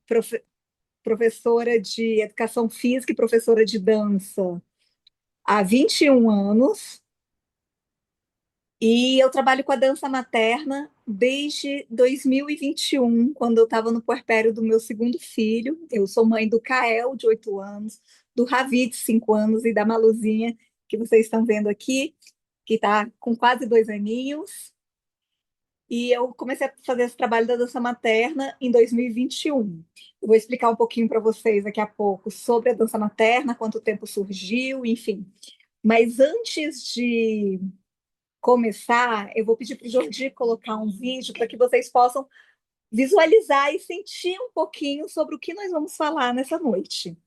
profe- professora de educação física e professora de dança há 21 anos. E eu trabalho com a dança materna desde 2021, quando eu estava no puerpério do meu segundo filho. Eu sou mãe do Kael, de 8 anos, do Ravi, de 5 anos, e da Maluzinha, que vocês estão vendo aqui, que está com quase 2 aninhos. E eu comecei a fazer esse trabalho da dança materna em 2021. Eu vou explicar um pouquinho para vocês daqui a pouco sobre a dança materna, quanto tempo surgiu, enfim. Mas antes de começar, eu vou pedir para o Jordi colocar um vídeo para que vocês possam visualizar e sentir um pouquinho sobre o que nós vamos falar nessa noite.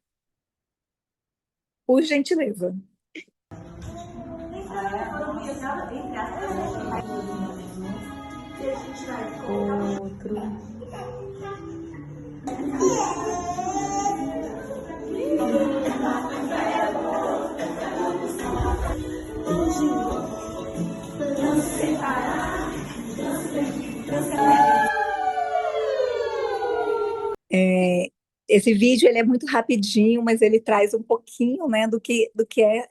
Por gentileza. Outro. Esse vídeo ele é muito rapidinho, mas ele traz um pouquinho, né, do que é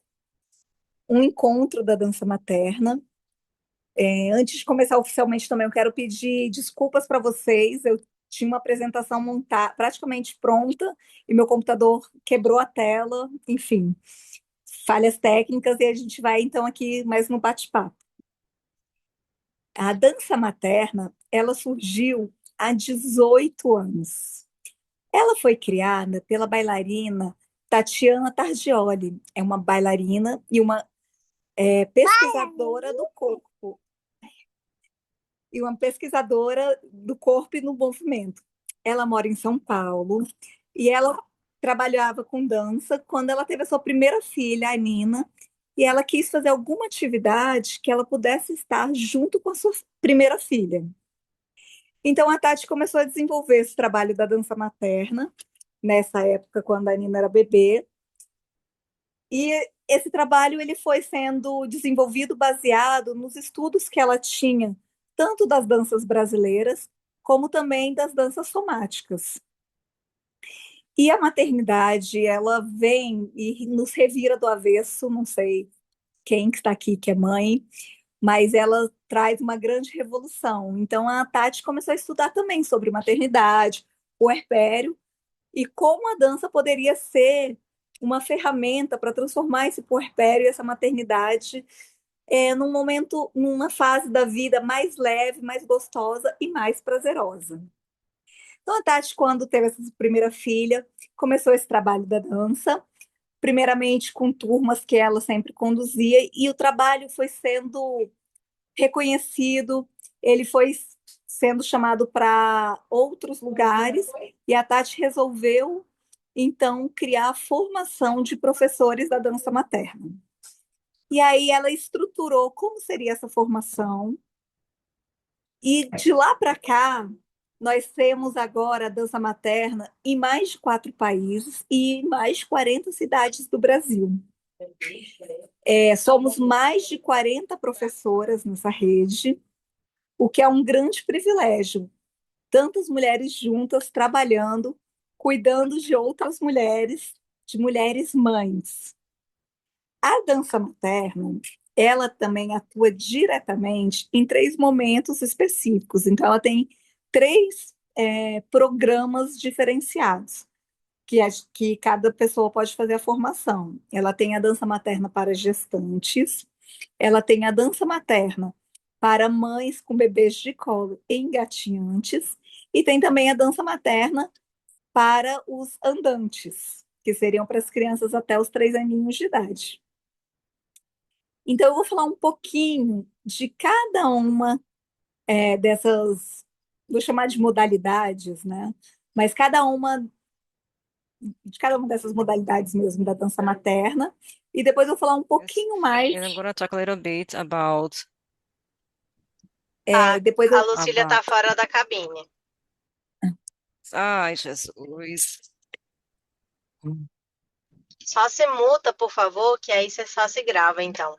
um encontro da dança materna. Antes de começar oficialmente também, eu quero pedir desculpas para vocês. Eu tinha uma apresentação montada, praticamente pronta, e meu computador quebrou a tela, enfim, falhas técnicas, e a gente vai então aqui mais no bate-papo. A dança materna, ela surgiu há 18 anos. Ela foi criada pela bailarina Tatiana Tardioli. É uma bailarina e uma pesquisadora do corpo. E uma pesquisadora do corpo e no movimento. Ela mora em São Paulo e ela trabalhava com dança quando ela teve a sua primeira filha, a Nina, e ela quis fazer alguma atividade que ela pudesse estar junto com a sua primeira filha. Então a Tati começou a desenvolver esse trabalho da dança materna, nessa época, quando a Nina era bebê, e esse trabalho ele foi sendo desenvolvido baseado nos estudos que ela tinha, tanto das danças brasileiras, como também das danças somáticas. E a maternidade, ela vem e nos revira do avesso, não sei quem que está aqui que é mãe, mas ela traz uma grande revolução. Então a Tati começou a estudar também sobre maternidade, puerpério, e como a dança poderia ser uma ferramenta para transformar esse puerpério e essa maternidade num momento, numa fase da vida mais leve, mais gostosa e mais prazerosa. Então, a Tati, quando teve essa primeira filha, começou esse trabalho da dança, primeiramente com turmas que ela sempre conduzia, e o trabalho foi sendo reconhecido, ele foi sendo chamado para outros lugares, e a Tati resolveu, então, criar a formação de professores da dança materna. E aí ela estruturou como seria essa formação, e de lá para cá, nós temos agora a dança materna em mais de 4 países e em mais de 40 cidades do Brasil. Somos mais de 40 professoras nessa rede, o que é um grande privilégio. Tantas mulheres juntas trabalhando, cuidando de outras mulheres, de mulheres mães. A dança materna, ela também atua diretamente em 3 momentos específicos. Então, ela tem 3 programas diferenciados, que cada pessoa pode fazer a formação. Ela tem a dança materna para gestantes, ela tem a dança materna para mães com bebês de colo e engatinhantes, e tem também a dança materna para os andantes, que seriam para as crianças até os 3 aninhos de idade. Então, eu vou falar um pouquinho de cada uma dessas, vou chamar de modalidades, né? Mas de cada uma dessas modalidades mesmo da dança materna, e depois eu vou falar um Yes. pouquinho mais. And I'm gonna talk a little bit about É, depois A eu, Lucília tá about. fora da cabine. Ai, Jesus. Só se muta, por favor, que aí você só se grava, então.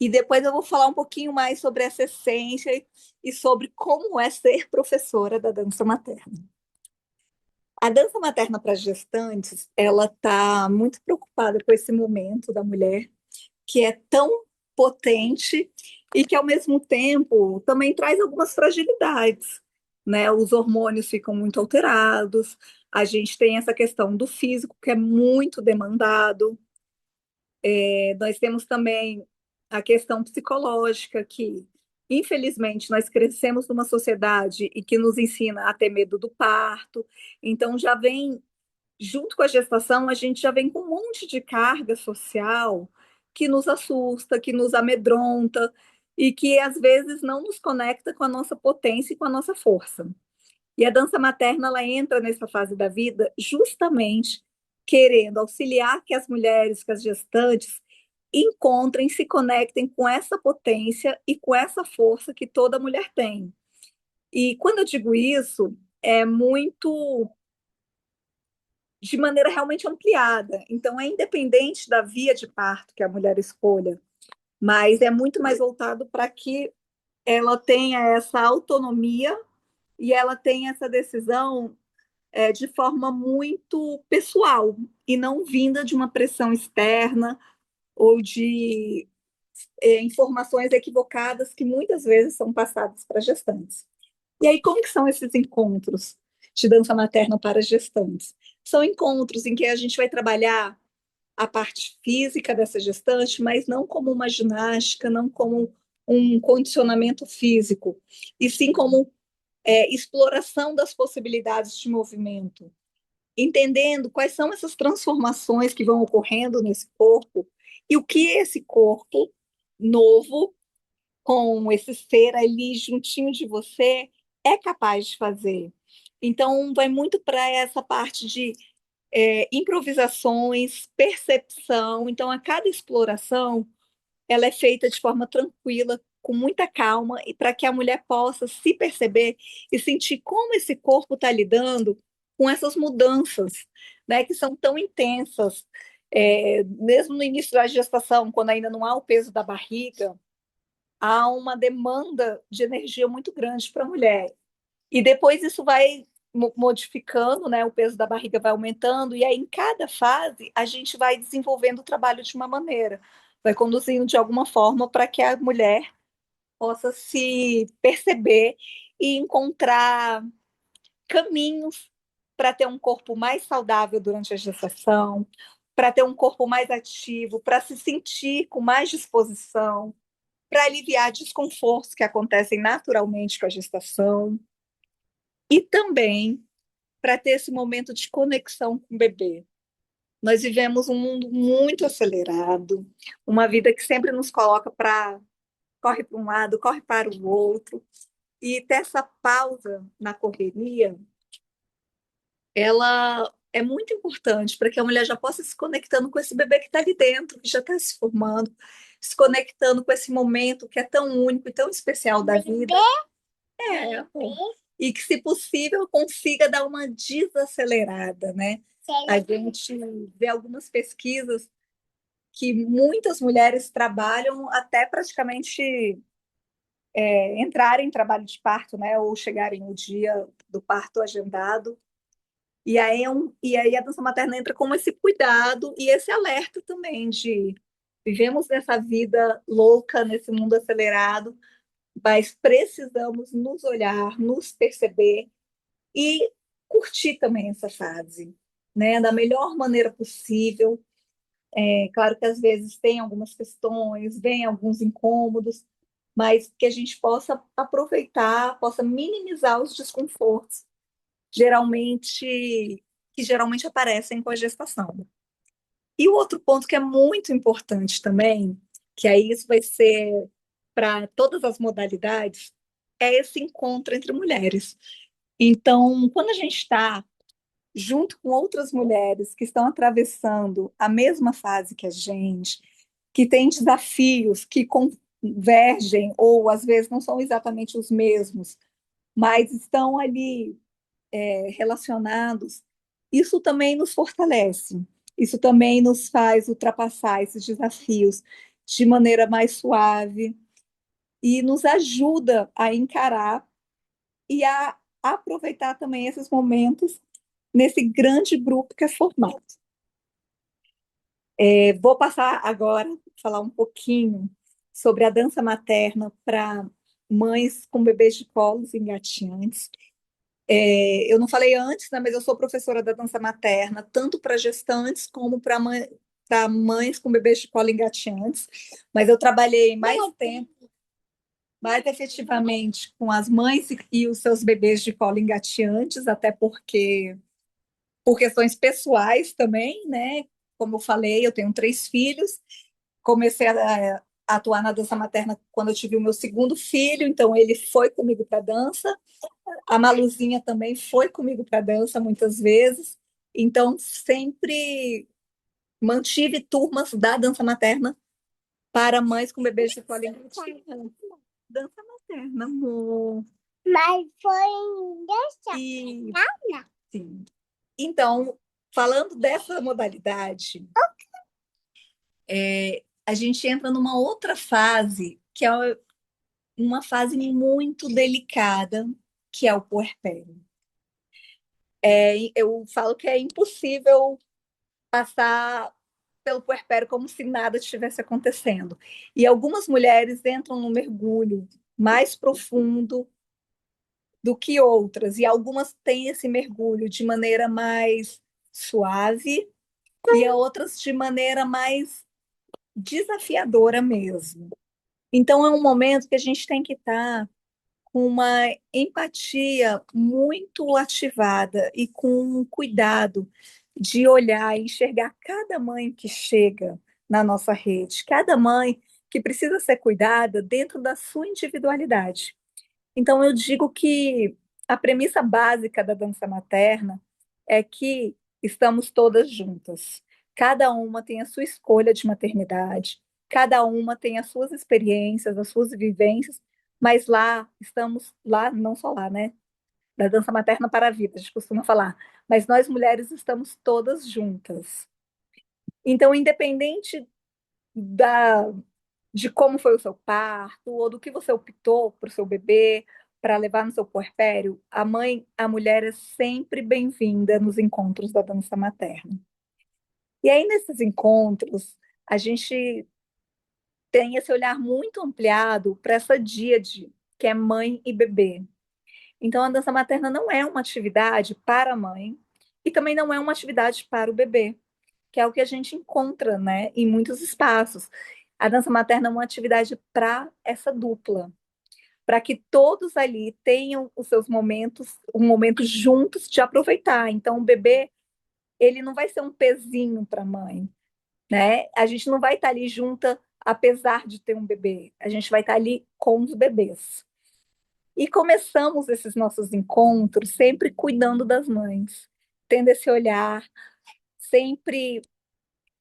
E depois eu vou falar um pouquinho mais sobre essa essência e sobre como é ser professora da dança materna. A dança materna para gestantes, ela está muito preocupada com esse momento da mulher, que é tão potente e que, ao mesmo tempo, também traz algumas fragilidades, né? Os hormônios ficam muito alterados, a gente tem essa questão do físico, que é muito demandado, nós temos também a questão psicológica, que, infelizmente, nós crescemos numa sociedade e que nos ensina a ter medo do parto, então já vem junto com a gestação, a gente já vem com um monte de carga social que nos assusta, que nos amedronta e que às vezes não nos conecta com a nossa potência e com a nossa força. E a dança materna ela entra nessa fase da vida justamente querendo auxiliar que as mulheres, que as gestantes encontrem, se conectem com essa potência e com essa força que toda mulher tem. E quando eu digo isso, é muito de maneira realmente ampliada. Então, é independente da via de parto que a mulher escolha, mas é muito mais voltado para que ela tenha essa autonomia e ela tenha essa decisão de forma muito pessoal e não vinda de uma pressão externa ou de informações equivocadas que muitas vezes são passadas para gestantes. E aí, como que são esses encontros de dança materna para gestantes? São encontros em que a gente vai trabalhar a parte física dessa gestante, mas não como uma ginástica, não como um condicionamento físico, e sim como exploração das possibilidades de movimento, entendendo quais são essas transformações que vão ocorrendo nesse corpo e o que esse corpo novo, com esse ser ali juntinho de você, é capaz de fazer. Então, vai muito para essa parte de improvisações, percepção. Então, a cada exploração, ela é feita de forma tranquila, com muita calma, e para que a mulher possa se perceber e sentir como esse corpo está lidando com essas mudanças, né, que são tão intensas. Mesmo no início da gestação, quando ainda não há o peso da barriga, há uma demanda de energia muito grande para a mulher. E depois isso vai modificando, né? O peso da barriga vai aumentando, e aí em cada fase a gente vai desenvolvendo o trabalho de uma maneira, vai conduzindo de alguma forma para que a mulher possa se perceber e encontrar caminhos para ter um corpo mais saudável durante a gestação, para ter um corpo mais ativo, para se sentir com mais disposição, para aliviar desconfortos que acontecem naturalmente com a gestação e também para ter esse momento de conexão com o bebê. Nós vivemos um mundo muito acelerado, uma vida que sempre nos coloca para corre para um lado, corre para o outro, e ter essa pausa na correria, ela é muito importante para que a mulher já possa se conectando com esse bebê que está ali dentro, que já está se formando, se conectando com esse momento que é tão único e tão especial da vida. É, e que, se possível, consiga dar uma desacelerada, né? A gente vê algumas pesquisas que muitas mulheres trabalham até praticamente entrarem em trabalho de parto, né? Ou chegarem no dia do parto agendado. E aí a dança materna entra com esse cuidado e esse alerta também de vivemos nessa vida louca, nesse mundo acelerado, mas precisamos nos olhar, nos perceber e curtir também essa fase, né? Da melhor maneira possível. É claro que às vezes tem algumas questões, vem alguns incômodos, mas que a gente possa aproveitar, possa minimizar os desconfortos, geralmente aparecem com a gestação. E o outro ponto que é muito importante também, que aí isso vai ser para todas as modalidades, é esse encontro entre mulheres. Então, quando a gente está junto com outras mulheres que estão atravessando a mesma fase que a gente, que têm desafios que convergem, ou às vezes não são exatamente os mesmos, mas estão ali relacionados, isso também nos fortalece, isso também nos faz ultrapassar esses desafios de maneira mais suave e nos ajuda a encarar e a aproveitar também esses momentos nesse grande grupo que é formado. Vou passar agora a falar um pouquinho sobre a dança materna para mães com bebês de colos engatinhantes. Eu não falei antes, né, mas eu sou professora da dança materna, tanto para gestantes como para mães com bebês de colo engatinhantes, mas eu trabalhei mais efetivamente com as mães e os seus bebês de colo engatinhantes, até porque, por questões pessoais também, né? Como eu falei, eu tenho 3 filhos, comecei a atuar na dança materna quando eu tive o meu segundo filho, então ele foi comigo para dança. A Maluzinha também foi comigo para dança muitas vezes, então sempre mantive turmas da dança materna para mães com bebês de colo engatinhante. Dança materna, amor. Mas foi engraçado. E, sim. Então, falando dessa modalidade, a gente entra numa outra fase, que é uma fase muito delicada, que é o puerpério. Eu falo que é impossível passar pelo puerpério como se nada estivesse acontecendo. E algumas mulheres entram no mergulho mais profundo do que outras, e algumas têm esse mergulho de maneira mais suave e outras de maneira mais desafiadora mesmo. Então é um momento que a gente tem que estar com uma empatia muito ativada e com um cuidado de olhar e enxergar cada mãe que chega na nossa rede, cada mãe que precisa ser cuidada dentro da sua individualidade. Então, eu digo que a premissa básica da dança materna é que estamos todas juntas. Cada uma tem a sua escolha de maternidade, cada uma tem as suas experiências, as suas vivências, mas lá estamos, lá, não só lá, né? Da dança materna para a vida, a gente costuma falar, mas nós mulheres estamos todas juntas. Então, independente da, de como foi o seu parto, ou do que você optou para o seu bebê, para levar no seu puerpério, a mulher é sempre bem-vinda nos encontros da dança materna. E aí, nesses encontros, a gente tem esse olhar muito ampliado para essa díade, que é mãe e bebê. Então, a dança materna não é uma atividade para a mãe e também não é uma atividade para o bebê, que é o que a gente encontra, né, em muitos espaços. A dança materna é uma atividade para essa dupla, para que todos ali tenham os seus momentos, um momento juntos de aproveitar. Então, o bebê, ele não vai ser um pezinho para a mãe, né? A gente não vai estar ali junta apesar de ter um bebê. A gente vai estar ali com os bebês. E começamos esses nossos encontros sempre cuidando das mães, tendo esse olhar, sempre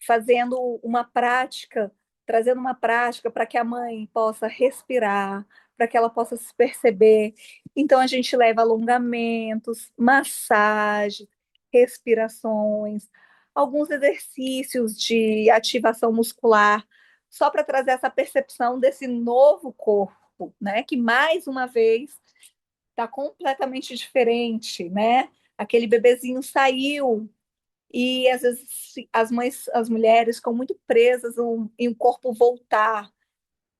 fazendo uma prática, trazendo uma prática para que a mãe possa respirar, para que ela possa se perceber. Então, a gente leva alongamentos, massagens, respirações, alguns exercícios de ativação muscular, só para trazer essa percepção desse novo corpo, né? Que mais uma vez está completamente diferente, né? Aquele bebezinho saiu e às vezes as mães, as mulheres ficam muito presas em um corpo voltar.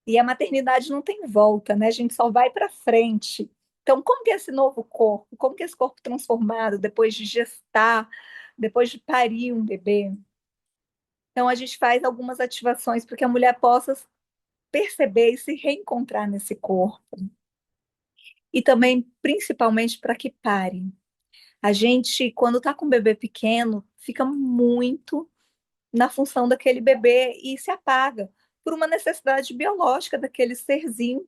E a maternidade não tem volta, né? A gente só vai para frente. Então, como que é esse novo corpo? Como que é esse corpo transformado depois de gestar, depois de parir um bebê? Então, a gente faz algumas ativações para que a mulher possa perceber e se reencontrar nesse corpo. E também, principalmente, para que pare. A gente, quando está com um bebê pequeno, fica muito na função daquele bebê e se apaga por uma necessidade biológica daquele serzinho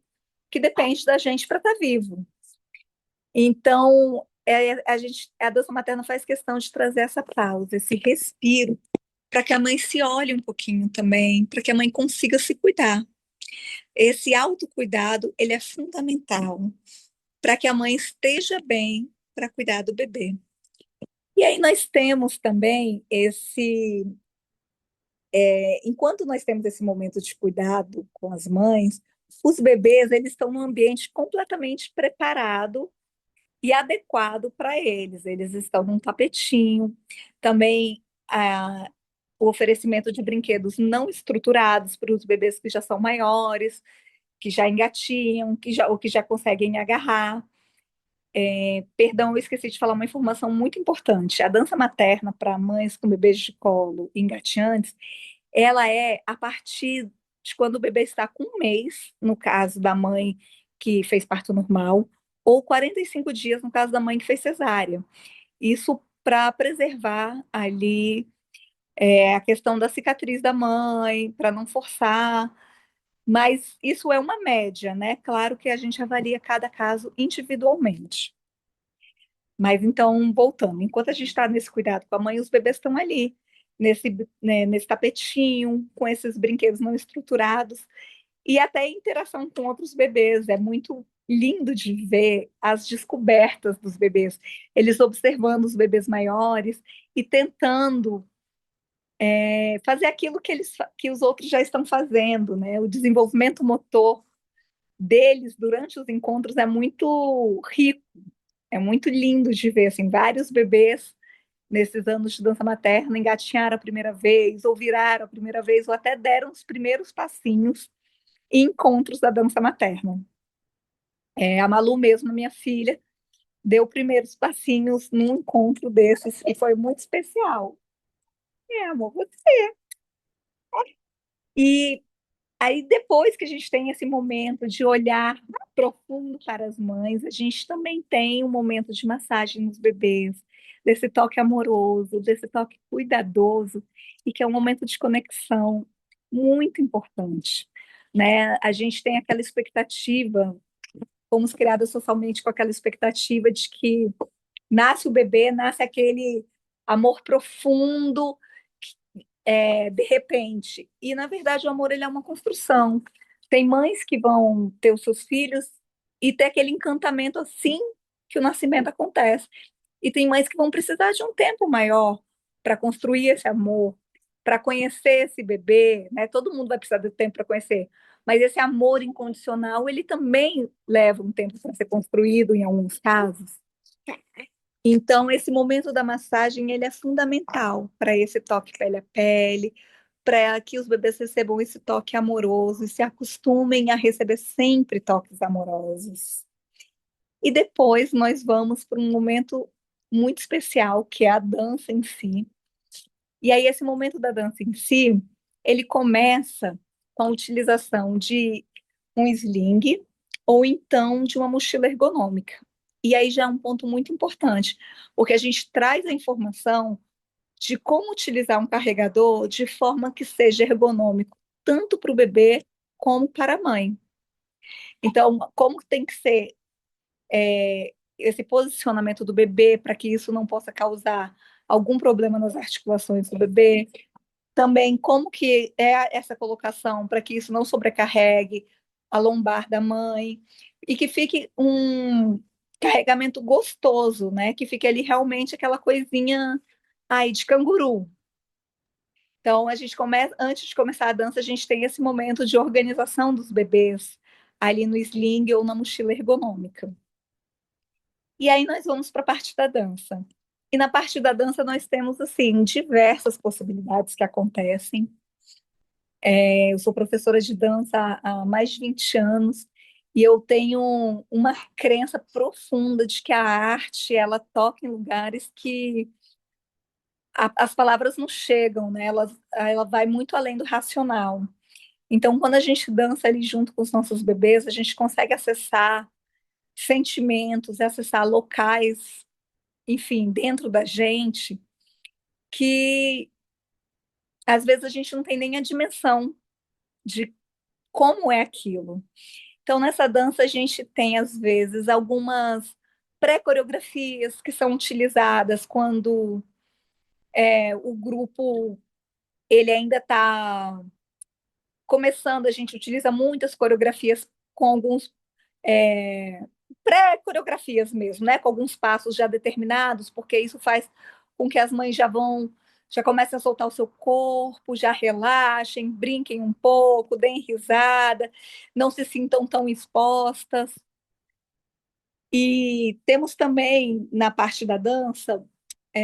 que depende da gente para estar vivo. Então, a dança materna faz questão de trazer essa pausa, esse respiro, para que a mãe se olhe um pouquinho também, para que a mãe consiga se cuidar. Esse autocuidado, ele é fundamental para que a mãe esteja bem para cuidar do bebê. E aí nós temos também enquanto nós temos esse momento de cuidado com as mães, os bebês eles estão num ambiente completamente preparado e adequado para eles. Eles estão num tapetinho, também o oferecimento de brinquedos não estruturados para os bebês que já são maiores, que já engatinham, ou que já conseguem agarrar. Perdão, eu esqueci de falar uma informação muito importante. A dança materna para mães com bebês de colo e engateantes, ela é a partir de quando o bebê está com 1 mês, no caso da mãe que fez parto normal, ou 45 dias, no caso da mãe que fez cesárea. Isso para preservar ali a questão da cicatriz da mãe, para não forçar. Mas isso é uma média, né? Claro que a gente avalia cada caso individualmente. Mas então, voltando, enquanto a gente está nesse cuidado com a mãe, os bebês estão ali, nesse tapetinho, com esses brinquedos não estruturados, e até interação com outros bebês. É muito lindo de ver as descobertas dos bebês, eles observando os bebês maiores e tentando fazer aquilo que os outros já estão fazendo, né? O desenvolvimento motor deles durante os encontros é muito rico, é muito lindo de ver, assim, vários bebês nesses anos de dança materna engatinharam a primeira vez, ou viraram a primeira vez, ou até deram os primeiros passinhos em encontros da dança materna. A Malu mesmo, minha filha, deu primeiros passinhos num encontro desses e foi muito especial. Amor, você. E aí, depois que a gente tem esse momento de olhar profundo para as mães, a gente também tem um momento de massagem nos bebês, desse toque amoroso, desse toque cuidadoso, e que é um momento de conexão muito importante, né? A gente tem aquela expectativa, fomos criadas socialmente com aquela expectativa de que nasce o bebê, nasce aquele amor profundo, de repente. E, na verdade, o amor ele é uma construção. Tem mães que vão ter os seus filhos e ter aquele encantamento assim que o nascimento acontece. E tem mães que vão precisar de um tempo maior para construir esse amor, para conhecer esse bebê, né? Todo mundo vai precisar de tempo para conhecer, mas esse amor incondicional, ele também leva um tempo para ser construído em alguns casos. Então, esse momento da massagem, ele é fundamental para esse toque pele a pele, para que os bebês recebam esse toque amoroso e se acostumem a receber sempre toques amorosos. E depois nós vamos para um momento muito especial, que é a dança em si. E aí, esse momento da dança em si, ele começa com a utilização de um sling ou então de uma mochila ergonômica. E aí já é um ponto muito importante, porque a gente traz a informação de como utilizar um carregador de forma que seja ergonômico, tanto para o bebê como para a mãe. Então, como tem que ser esse posicionamento do bebê para que isso não possa causar algum problema nas articulações do bebê, também como que é essa colocação para que isso não sobrecarregue a lombar da mãe e que fique um carregamento gostoso, né? Que fique ali realmente aquela coisinha aí de canguru. Então, a gente começa, antes de começar a dança, a gente tem esse momento de organização dos bebês ali no sling ou na mochila ergonômica. E aí nós vamos para a parte da dança. E na parte da dança nós temos assim diversas possibilidades que acontecem. Eu sou professora de dança há mais de 20 anos e eu tenho uma crença profunda de que a arte ela toca em lugares que as palavras não chegam, né? Ela vai muito além do racional. Então, quando a gente dança ali junto com os nossos bebês, a gente consegue acessar sentimentos, acessar locais, enfim, dentro da gente, que às vezes a gente não tem nem a dimensão de como é aquilo. Então, nessa dança, a gente tem, às vezes, algumas pré-coreografias que são utilizadas quando o grupo ele ainda está começando. A gente utiliza muitas coreografias com alguns pré-coreografias mesmo, né? Com alguns passos já determinados, porque isso faz com que as mães já vão já comecem a soltar o seu corpo, já relaxem, brinquem um pouco, deem risada, não se sintam tão expostas. E temos também, na parte da dança,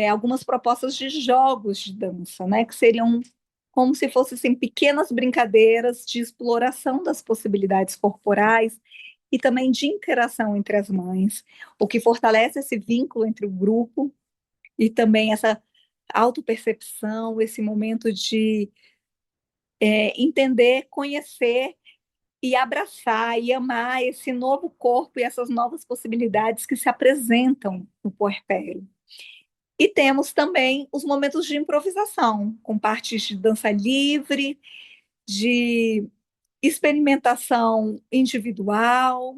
algumas propostas de jogos de dança, né, que seriam como se fossem assim, pequenas brincadeiras de exploração das possibilidades corporais e também de interação entre as mães, o que fortalece esse vínculo entre o grupo e também essa autopercepção, esse momento de entender, conhecer e abraçar e amar esse novo corpo e essas novas possibilidades que se apresentam no puerpério. E temos também os momentos de improvisação, com partes de dança livre, de experimentação individual,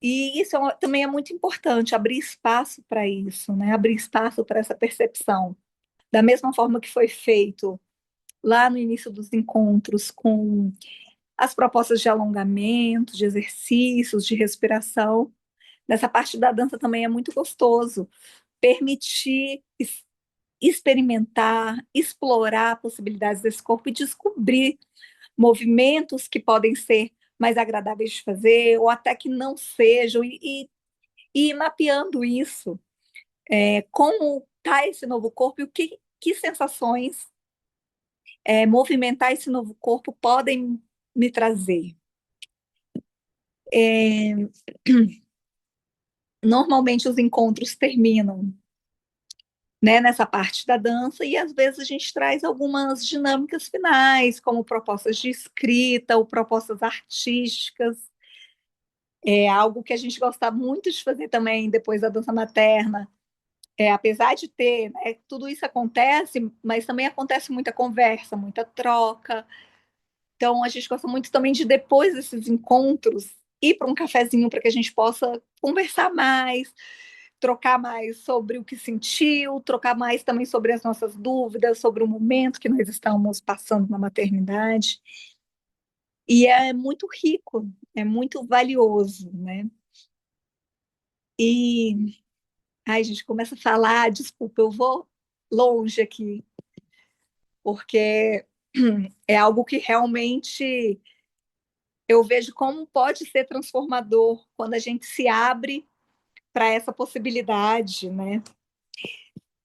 e isso também é muito importante, abrir espaço para isso, né? Abrir espaço para essa percepção. Da mesma forma que foi feito lá no início dos encontros, com as propostas de alongamento, de exercícios, de respiração, nessa parte da dança também é muito gostoso permitir experimentar, explorar possibilidades desse corpo e descobrir movimentos que podem ser mais agradáveis de fazer, ou até que não sejam, e ir mapeando isso, como está esse novo corpo e que sensações movimentar esse novo corpo podem me trazer. Normalmente os encontros terminam, né, nessa parte da dança, e às vezes a gente traz algumas dinâmicas finais, como propostas de escrita ou propostas artísticas. É algo que a gente gosta muito de fazer também depois da dança materna. Apesar de ter, né, tudo isso acontece, mas também acontece muita conversa, muita troca. Então a gente gosta muito também de, depois desses encontros, ir para um cafezinho para que a gente possa conversar mais, trocar mais sobre o que sentiu, trocar mais também sobre as nossas dúvidas, sobre o momento que nós estamos passando na maternidade. E é muito rico, é muito valioso, né? E ai, gente, começa a falar, desculpa, eu vou longe aqui, porque é algo que realmente eu vejo como pode ser transformador quando a gente se abre para essa possibilidade, né?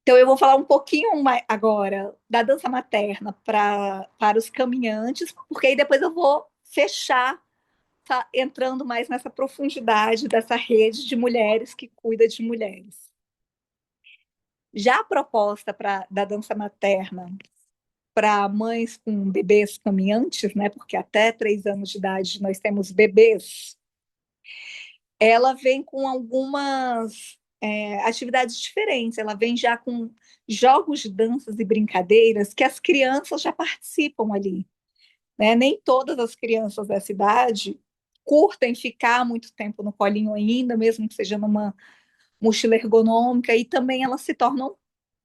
Então, eu vou falar um pouquinho mais agora da dança materna para os caminhantes, porque aí depois eu vou fechar, entrando mais nessa profundidade dessa rede de mulheres que cuida de mulheres. Já a proposta da dança materna para mães com bebês caminhantes, né, porque até 3 anos de idade nós temos bebês, ela vem com algumas atividades diferentes. Ela vem já com jogos de danças e brincadeiras que as crianças já participam ali, né? Nem todas as crianças dessa idade curtem ficar muito tempo no colinho ainda, mesmo que seja numa mochila ergonômica, e também elas se tornam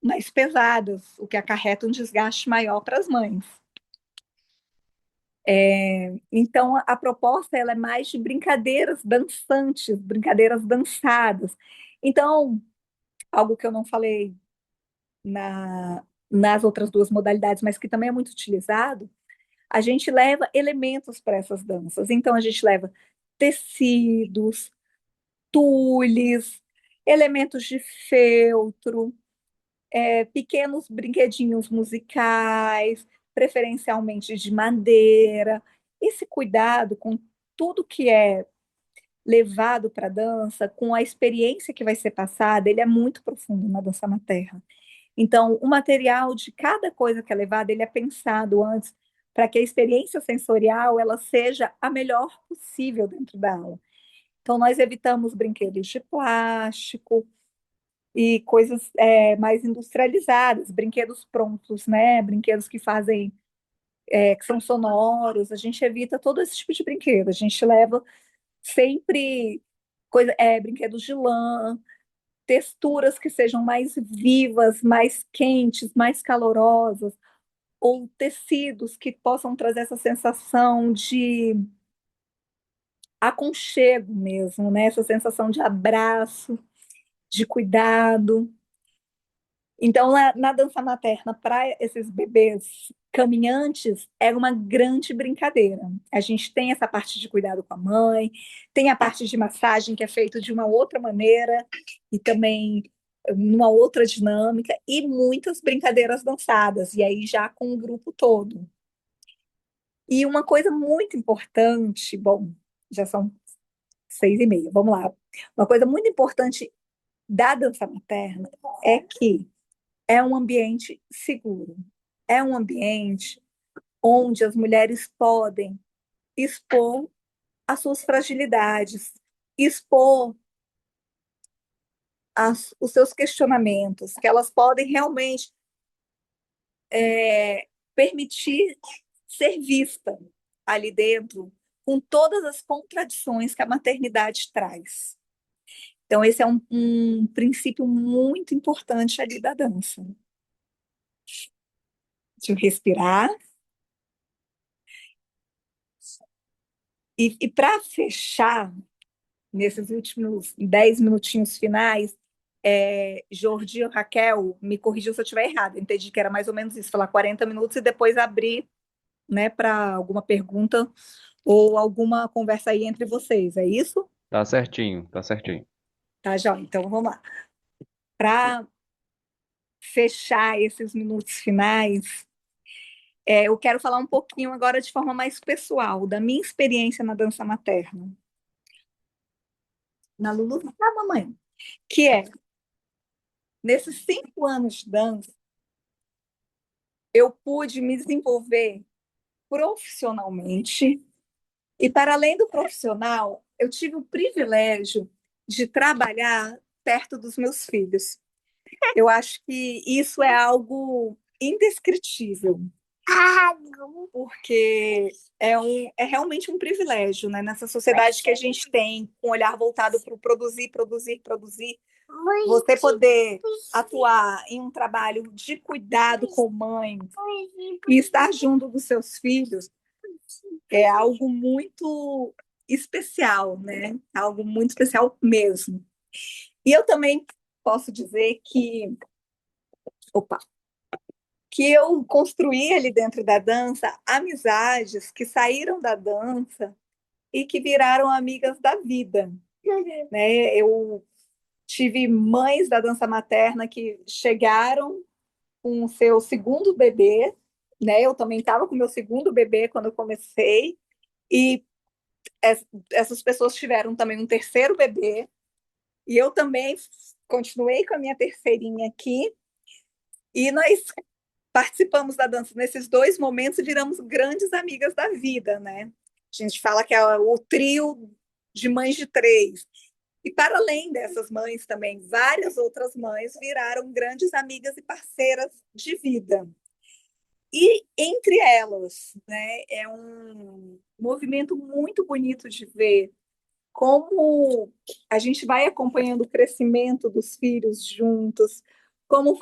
mais pesadas, o que acarreta um desgaste maior para as mães. Então, a proposta ela é mais de brincadeiras dançantes, brincadeiras dançadas. Então, algo que eu não falei nas outras duas modalidades, mas que também é muito utilizado, a gente leva elementos para essas danças. Então, a gente leva tecidos, tules, elementos de feltro, pequenos brinquedinhos musicais, preferencialmente de madeira. Esse cuidado com tudo que é levado para a dança, com a experiência que vai ser passada, ele é muito profundo na dança materna. Então, o material de cada coisa que é levada, ele é pensado antes para que a experiência sensorial ela seja a melhor possível dentro da aula. Então, nós evitamos brinquedos de plástico e coisas mais industrializadas, brinquedos prontos, né? Brinquedos que fazem, que são sonoros. A gente evita todo esse tipo de brinquedo. A gente leva sempre brinquedos de lã, texturas que sejam mais vivas, mais quentes, mais calorosas, ou tecidos que possam trazer essa sensação de aconchego mesmo, né? Essa sensação de abraço, de cuidado. Então, na dança materna, para esses bebês caminhantes, era uma grande brincadeira. A gente tem essa parte de cuidado com a mãe, tem a parte de massagem que é feito de uma outra maneira e também numa outra dinâmica, e muitas brincadeiras dançadas, e aí já com o grupo todo. E uma coisa muito importante, bom, já são 6h30, vamos lá. Uma coisa muito importante da dança materna é que é um ambiente seguro, é um ambiente onde as mulheres podem expor as suas fragilidades, expor os seus questionamentos, que elas podem realmente permitir ser vista ali dentro, com todas as contradições que a maternidade traz. Então, esse é um princípio muito importante ali da dança. Deixa eu respirar. E para fechar, nesses últimos 10 minutinhos finais, Jordi ou Raquel, me corrigiu se eu estiver errado, entendi que era mais ou menos isso, falar 40 minutos e depois abrir, né, para alguma pergunta ou alguma conversa aí entre vocês, é isso? Tá certinho, tá certinho. Tá, Jó, então vamos lá. Para fechar esses minutos finais, eu quero falar um pouquinho agora de forma mais pessoal, da minha experiência na dança materna. Na Lulu, na mamãe. Que nesses 5 anos de dança, eu pude me desenvolver profissionalmente, e para além do profissional, eu tive o privilégio de trabalhar perto dos meus filhos. Eu acho que isso é algo indescritível, porque é realmente um privilégio, né? Nessa sociedade que a gente tem, com o olhar voltado para o produzir, produzir, produzir, você poder atuar em um trabalho de cuidado com mãe e estar junto dos seus filhos é algo muito especial, né? Algo muito especial mesmo. E eu também posso dizer que eu construí ali dentro da dança amizades que saíram da dança e que viraram amigas da vida, né? Eu tive mães da dança materna que chegaram com o seu segundo bebê, né? Eu também estava com o meu segundo bebê quando eu comecei, e essas pessoas tiveram também um terceiro bebê, e eu também continuei com a minha terceirinha aqui, e nós participamos da dança nesses 2 momentos e viramos grandes amigas da vida, né? A gente fala que é o trio de mães de 3. E para além dessas mães também, várias outras mães viraram grandes amigas e parceiras de vida. E entre elas, né, é um movimento muito bonito de ver como a gente vai acompanhando o crescimento dos filhos juntos, como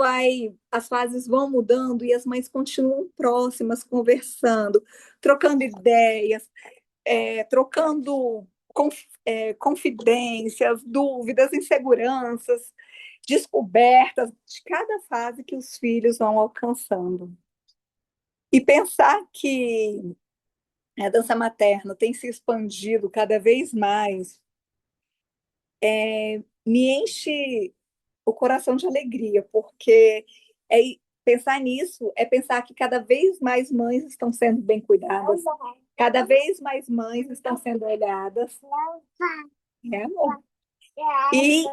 as fases vão mudando e as mães continuam próximas, conversando, trocando ideias, trocando confidências, dúvidas, inseguranças, descobertas de cada fase que os filhos vão alcançando. E pensar que a dança materna tem se expandido cada vez mais me enche o coração de alegria, porque é, pensar nisso é pensar que cada vez mais mães estão sendo bem cuidadas, cada vez mais mães estão sendo olhadas, amor? E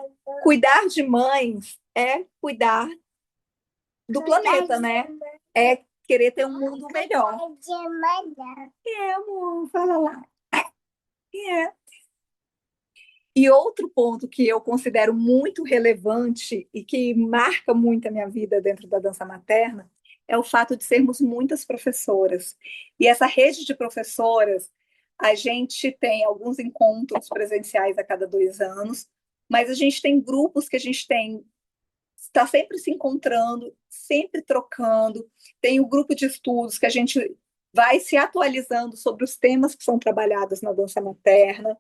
cuidar de mães é cuidar do planeta, né? É querer ter um mundo melhor. Amor, fala lá. E outro ponto que eu considero muito relevante e que marca muito a minha vida dentro da dança materna é o fato de sermos muitas professoras. E essa rede de professoras, a gente tem alguns encontros presenciais a cada 2 anos, mas a gente tem grupos que a gente está sempre se encontrando, sempre trocando. Tem o grupo de estudos que a gente vai se atualizando sobre os temas que são trabalhados na dança materna.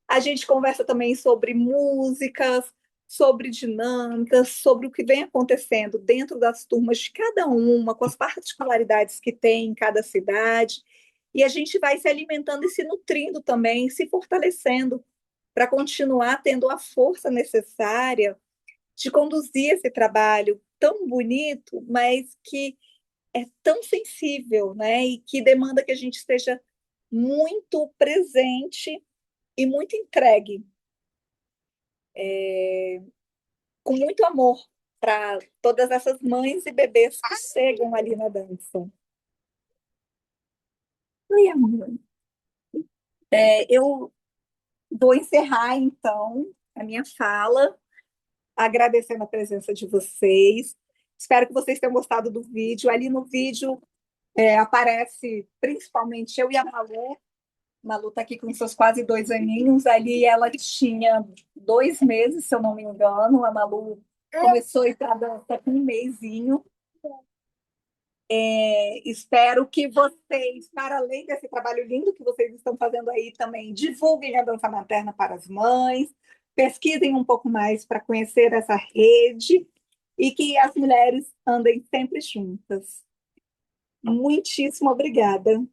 A gente conversa também sobre músicas, sobre dinâmicas, sobre o que vem acontecendo dentro das turmas de cada uma, com as particularidades que tem em cada cidade. E a gente vai se alimentando e se nutrindo também, se fortalecendo para continuar tendo a força necessária de conduzir esse trabalho tão bonito, mas que é tão sensível, né? E que demanda que a gente esteja muito presente e muito entregue, com muito amor para todas essas mães e bebês que chegam ali na dança. Oi, amor. Eu vou encerrar, então, a minha fala, agradecendo a presença de vocês. Espero que vocês tenham gostado do vídeo. Ali no vídeo aparece principalmente eu e a Malu. Malu está aqui com seus quase 2 aninhos. Ali ela tinha 2 meses, se eu não me engano. A Malu começou a ir para a dança com um mesinho. Espero que vocês, para além desse trabalho lindo que vocês estão fazendo aí, também divulguem a dança materna para as mães, pesquisem um pouco mais para conhecer essa rede e que as mulheres andem sempre juntas. Muitíssimo obrigada.